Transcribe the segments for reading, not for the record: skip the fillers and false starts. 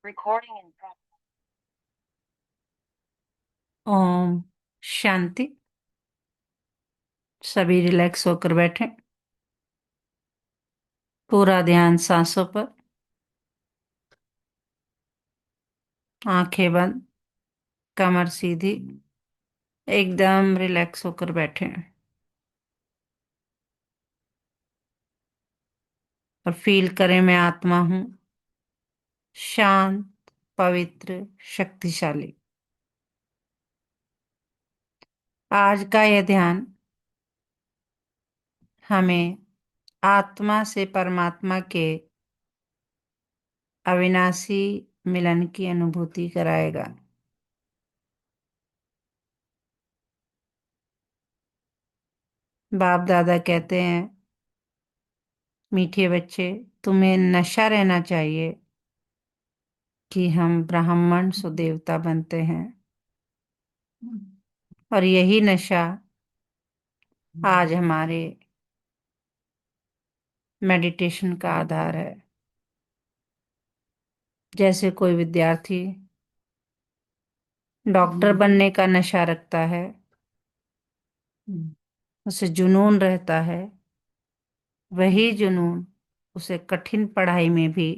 Recording in progress. Om Shanti. सभी relax होकर बैठे। पूरा ध्यान सांसों पर। आंखें बंद, कमर सीधी, एकदम रिलैक्स होकर बैठे और फील करें मैं आत्मा हूं, शांत, पवित्र, शक्तिशाली। आज का यह ध्यान हमें आत्मा से परमात्मा के अविनाशी मिलन की अनुभूति कराएगा। बाप दादा कहते हैं, मीठे बच्चे, तुम्हें नशा रहना चाहिए कि हम ब्राह्मण सो देवता बनते हैं। और यही नशा आज हमारे मेडिटेशन का आधार है। जैसे कोई विद्यार्थी डॉक्टर बनने का नशा रखता है, उसे जुनून रहता है, वही जुनून उसे कठिन पढ़ाई में भी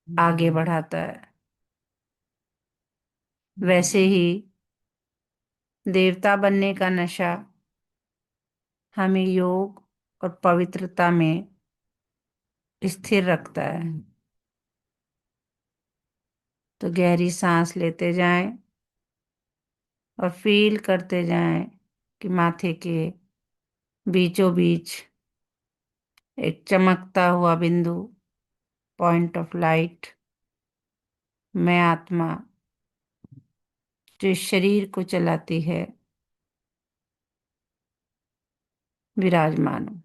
आगे बढ़ाता है। वैसे ही देवता बनने का नशा हमें योग और पवित्रता में स्थिर रखता है। तो गहरी सांस लेते जाएं और फील करते जाएं कि माथे के बीचों बीच एक चमकता हुआ बिंदु, पॉइंट ऑफ लाइट, मैं आत्मा जो इस शरीर को चलाती है, विराजमान हूं।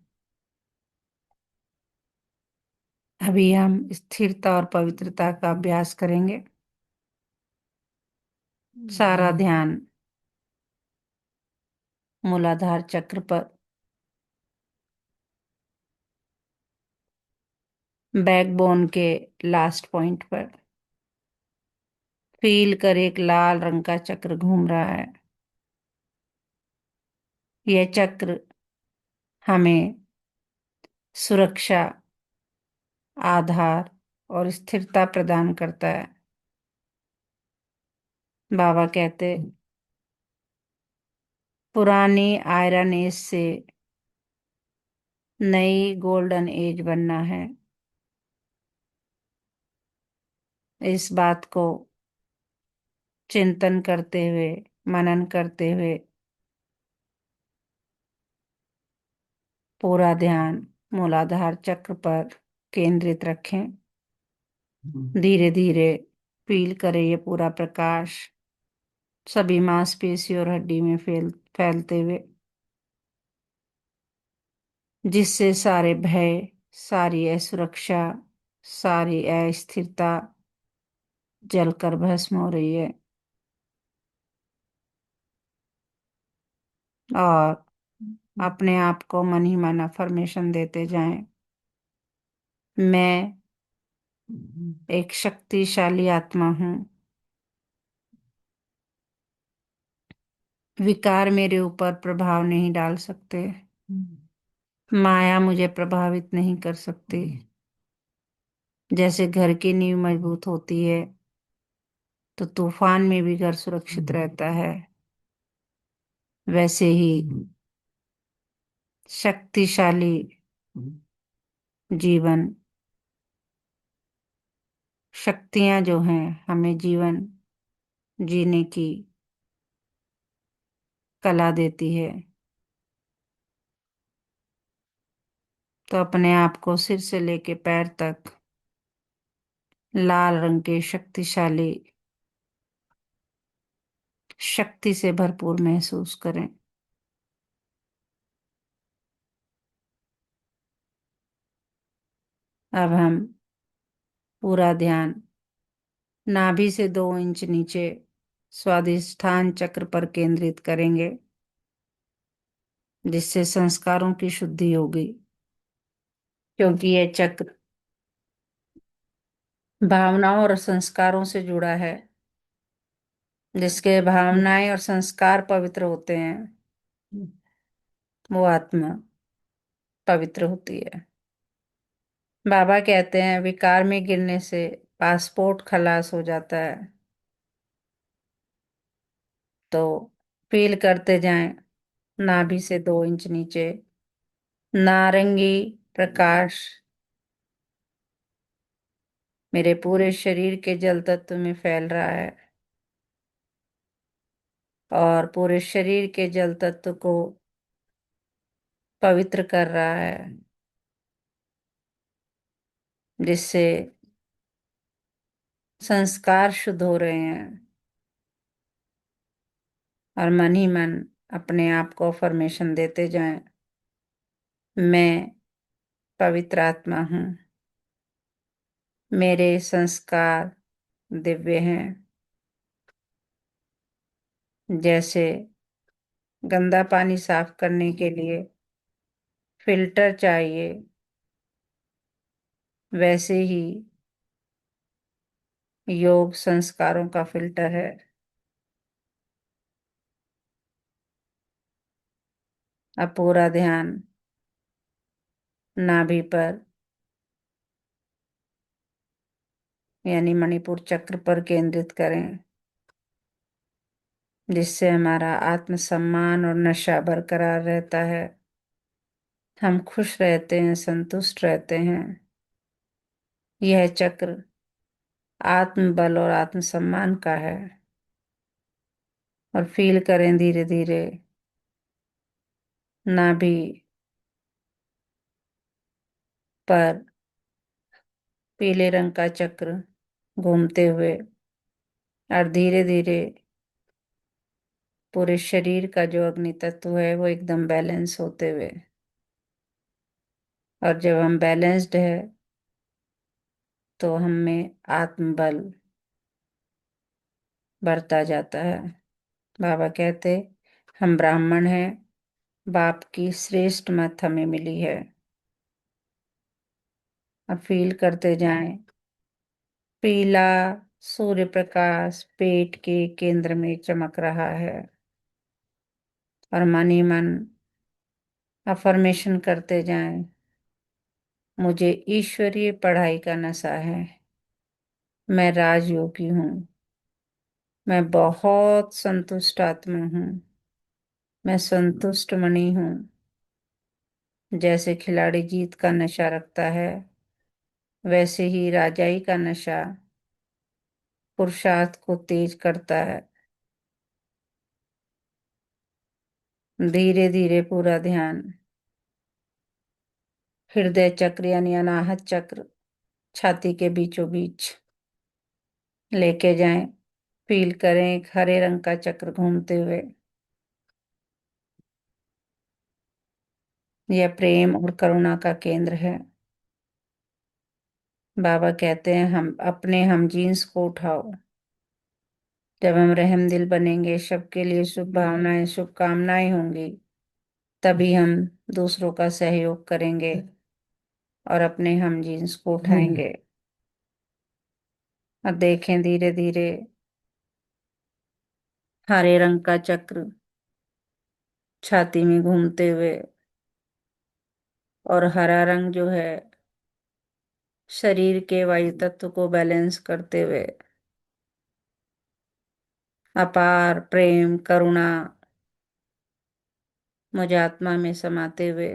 अभी हम स्थिरता और पवित्रता का अभ्यास करेंगे। सारा ध्यान मूलाधार चक्र पर, बैकबोन के लास्ट पॉइंट पर। फील कर एक लाल रंग का चक्र घूम रहा है। यह चक्र हमें सुरक्षा, आधार और स्थिरता प्रदान करता है। बाबा कहते, पुरानी आयरन एज से नई गोल्डन एज बनना है। इस बात को चिंतन करते हुए, मनन करते हुए पूरा ध्यान मूलाधार चक्र पर केंद्रित रखें। धीरे धीरे फील करें ये पूरा प्रकाश सभी मांसपेशी और हड्डी में फैलते हुए, जिससे सारे भय, सारी असुरक्षा, सारी अस्थिरता जलकर भस्म हो रही है। और अपने आप को मन ही मन अफर्मेशन देते जाएं, मैं एक शक्तिशाली आत्मा हूं। विकार मेरे ऊपर प्रभाव नहीं डाल सकते। माया मुझे प्रभावित नहीं कर सकती। जैसे घर की नींव मजबूत होती है तो तूफान में भी घर सुरक्षित रहता है, वैसे ही शक्तिशाली जीवन, शक्तियां जो हैं हमें जीवन जीने की कला देती है। तो अपने आप को सिर से लेके पैर तक लाल रंग के शक्तिशाली शक्ति से भरपूर महसूस करें। अब हम पूरा ध्यान नाभि से 2 इंच नीचे स्वादिष्ठान चक्र पर केंद्रित करेंगे, जिससे संस्कारों की शुद्धि होगी। क्योंकि यह चक्र भावनाओं और संस्कारों से जुड़ा है। जिसके भावनाएं और संस्कार पवित्र होते हैं, वो आत्मा पवित्र होती है। बाबा कहते हैं विकार में गिरने से पासपोर्ट खलास हो जाता है। तो फील करते जाएं, नाभि से 2 इंच नीचे नारंगी प्रकाश मेरे पूरे शरीर के जल तत्व में फैल रहा है, और पूरे शरीर के जल तत्व को पवित्र कर रहा है, जिससे संस्कार शुद्ध हो रहे हैं। और मन ही मन अपने आप को अफर्मेशन देते जाएं, मैं पवित्र आत्मा हूँ, मेरे संस्कार दिव्य हैं। जैसे गंदा पानी साफ करने के लिए फिल्टर चाहिए, वैसे ही योग संस्कारों का फिल्टर है। अब पूरा ध्यान नाभि पर यानी मणिपुर चक्र पर केंद्रित करें, जिससे हमारा आत्मसम्मान और नशा बरकरार रहता है। हम खुश रहते हैं, संतुष्ट रहते हैं। यह चक्र आत्मबल और आत्मसम्मान का है। और फील करें धीरे धीरे नाभि पर पीले रंग का चक्र घूमते हुए, और धीरे धीरे पूरे शरीर का जो अग्नि तत्व है वो एकदम बैलेंस होते हुए। और जब हम बैलेंस्ड है तो हम में आत्मबल बढ़ता जाता है। बाबा कहते हम ब्राह्मण हैं, बाप की श्रेष्ठ मत हमें मिली है। अब फील करते जाएं, पीला सूर्य प्रकाश पेट के केंद्र में चमक रहा है। और मन ही मन अफर्मेशन करते जाएं, मुझे ईश्वरीय पढ़ाई का नशा है, मैं राजयोगी हूँ, मैं बहुत संतुष्ट आत्मा हूँ, मैं संतुष्ट मणि हूँ। जैसे खिलाड़ी जीत का नशा रखता है, वैसे ही राजाई का नशा पुरुषार्थ को तेज करता है। धीरे धीरे पूरा ध्यान हृदय चक्र यानी अनाहत चक्र छाती के बीचों बीच लेके जाएं। फील करें एक हरे रंग का चक्र घूमते हुए। यह प्रेम और करुणा का केंद्र है। बाबा कहते हैं हम जीन्स को उठाओ। जब हम रहम दिल बनेंगे, सबके लिए शुभ भावनाएं शुभकामनाएं होंगी, तभी हम दूसरों का सहयोग करेंगे और अपने हम जीन्स को उठाएंगे। और देखें धीरे धीरे हरे रंग का चक्र छाती में घूमते हुए, और हरा रंग जो है शरीर के वायु तत्व को बैलेंस करते हुए अपार प्रेम करुणा मुझ आत्मा में समाते हुए।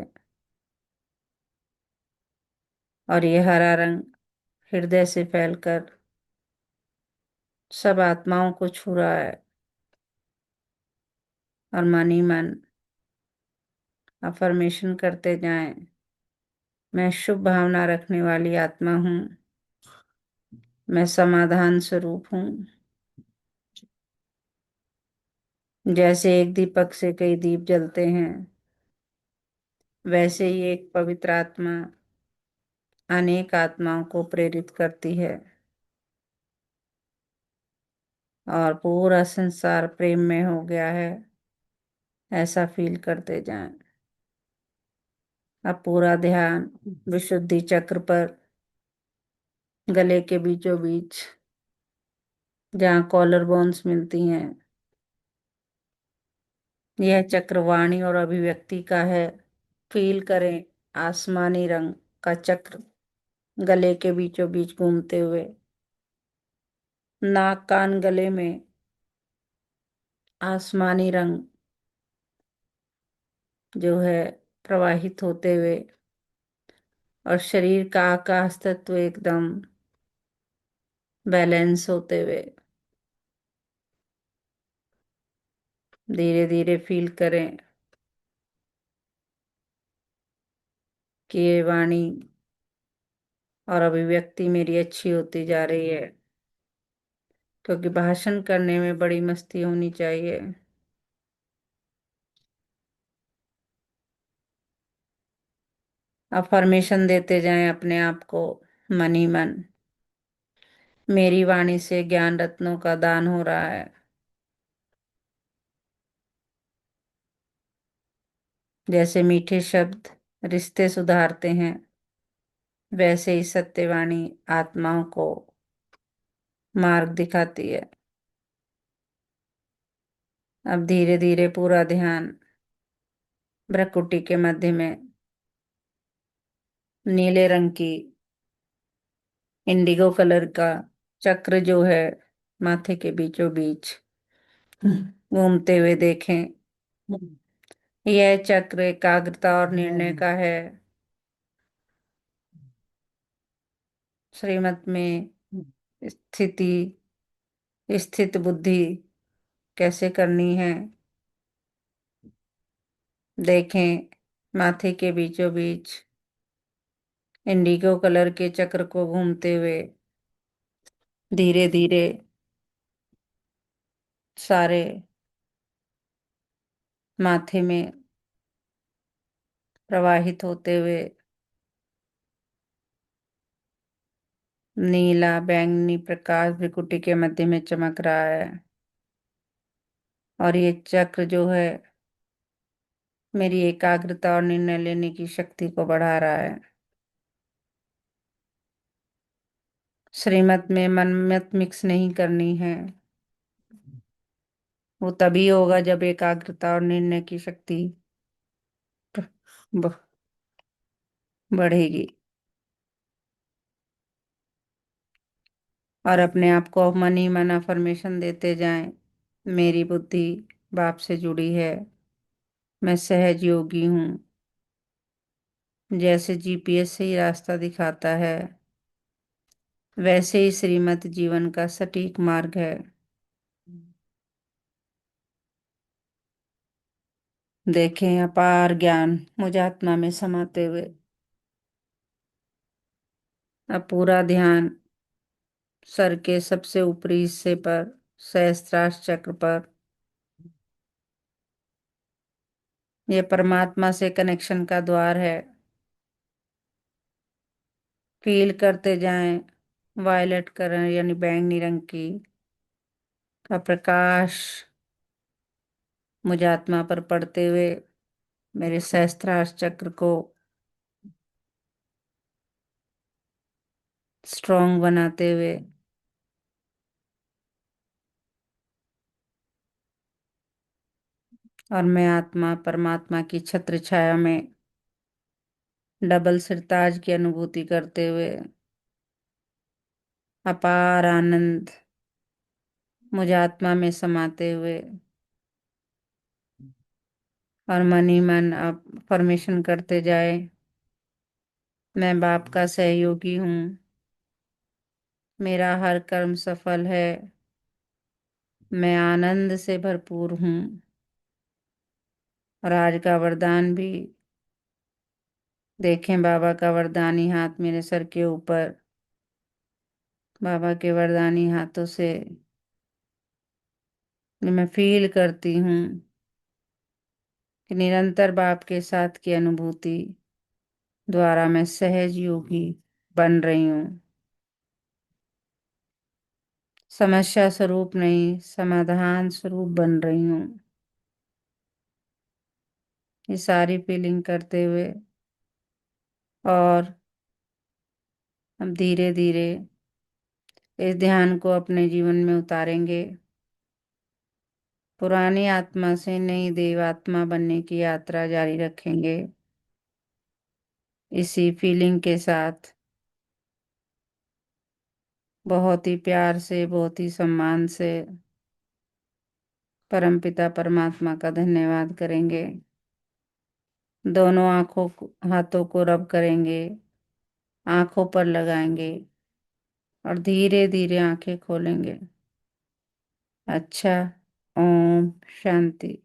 और ये हरा रंग हृदय से फैलकर सब आत्माओं को छू रहा है। और मन ही मन अफर्मेशन करते जाएं, मैं शुभ भावना रखने वाली आत्मा हूँ, मैं समाधान स्वरूप हूँ। जैसे एक दीपक से कई दीप जलते हैं, वैसे ही एक पवित्र आत्मा अनेक आत्माओं को प्रेरित करती है, और पूरा संसार प्रेम में हो गया है, ऐसा फील करते जाएं। अब पूरा ध्यान विशुद्धि चक्र पर गले के बीचों बीच, जहाँ कॉलर बोन्स मिलती हैं। यह चक्र वाणी और अभिव्यक्ति का है। फील करें आसमानी रंग का चक्र गले के बीचों बीच घूमते हुए, नाक कान गले में आसमानी रंग जो है प्रवाहित होते हुए, और शरीर का आकाश तत्व एकदम बैलेंस होते हुए। धीरे धीरे फील करें कि ये वाणी और अभिव्यक्ति मेरी अच्छी होती जा रही है, क्योंकि भाषण करने में बड़ी मस्ती होनी चाहिए। अफर्मेशन देते जाएं अपने आप को मन ही मन। मेरी वाणी से ज्ञान रत्नों का दान हो रहा है। जैसे मीठे शब्द रिश्ते सुधारते हैं, वैसे ही सत्यवाणी आत्माओं को मार्ग दिखाती है। अब धीरे धीरे पूरा ध्यान भ्रकुटी के मध्य में नीले रंग की इंडिगो कलर का चक्र जो है माथे के बीचों बीच घूमते हुए देखें। यह चक्र एकाग्रता और निर्णय का है। श्रीमत में स्थिति स्थित बुद्धि कैसे करनी है, देखें। माथे के बीचों बीच इंडिगो कलर के चक्र को घूमते हुए धीरे धीरे सारे माथे में प्रवाहित होते हुए नीला बैंगनी प्रकाश भृकुटी के मध्य में चमक रहा है। और ये चक्र जो है मेरी एकाग्रता और निर्णय लेने की शक्ति को बढ़ा रहा है। श्रीमत में मनमत मिक्स नहीं करनी है। वो तभी होगा जब एकाग्रता और निर्णय की शक्ति ब- बढ़ेगी। और अपने आप को मन ही मन अफर्मेशन देते जाएं। मेरी बुद्धि बाप से जुड़ी है। मैं सहज योगी हूँ। जैसे जीपीएस से ही रास्ता दिखाता है, वैसे ही श्रीमत जीवन का सटीक मार्ग है। देखें अपार ज्ञान मुझ आत्मा में समाते हुए। अब पूरा ध्यान सर के सबसे ऊपरी हिस्से पर सहस्त्रार चक्र पर। यह परमात्मा से कनेक्शन का द्वार है। फील करते जाएं वायलेट कलर यानी बैंगनी रंग की का प्रकाश मुझ आत्मा पर पड़ते हुए मेरे सहस्त्रार चक्र को स्ट्रॉन्ग बनाते हुए। और मैं आत्मा परमात्मा की छत्र छाया में डबल सिरताज की अनुभूति करते हुए अपार आनंद मुझ आत्मा में समाते हुए, और मन ही मन आप परमिशन करते जाए, मैं बाप का सहयोगी हूँ। मेरा हर कर्म सफल है। मैं आनंद से भरपूर हूँ। और आज का वरदान भी देखें, बाबा का वरदानी हाथ मेरे सर के ऊपर। बाबा के वरदानी हाथों से मैं फील करती हूँ कि निरंतर बाप के साथ की अनुभूति द्वारा मैं सहज योगी बन रही हूँ। समस्या स्वरूप नहीं, समाधान स्वरूप बन रही हूँ। ये सारी फीलिंग करते हुए और अब धीरे धीरे इस ध्यान को अपने जीवन में उतारेंगे। पुरानी आत्मा से नई देवात्मा बनने की यात्रा जारी रखेंगे, इसी फीलिंग के साथ, बहुत ही प्यार से, बहुत ही सम्मान से परमपिता परमात्मा का धन्यवाद करेंगे। दोनों हाथों को रब करेंगे, आंखों पर लगाएंगे और धीरे धीरे आंखें खोलेंगे। अच्छा। ओम शांति।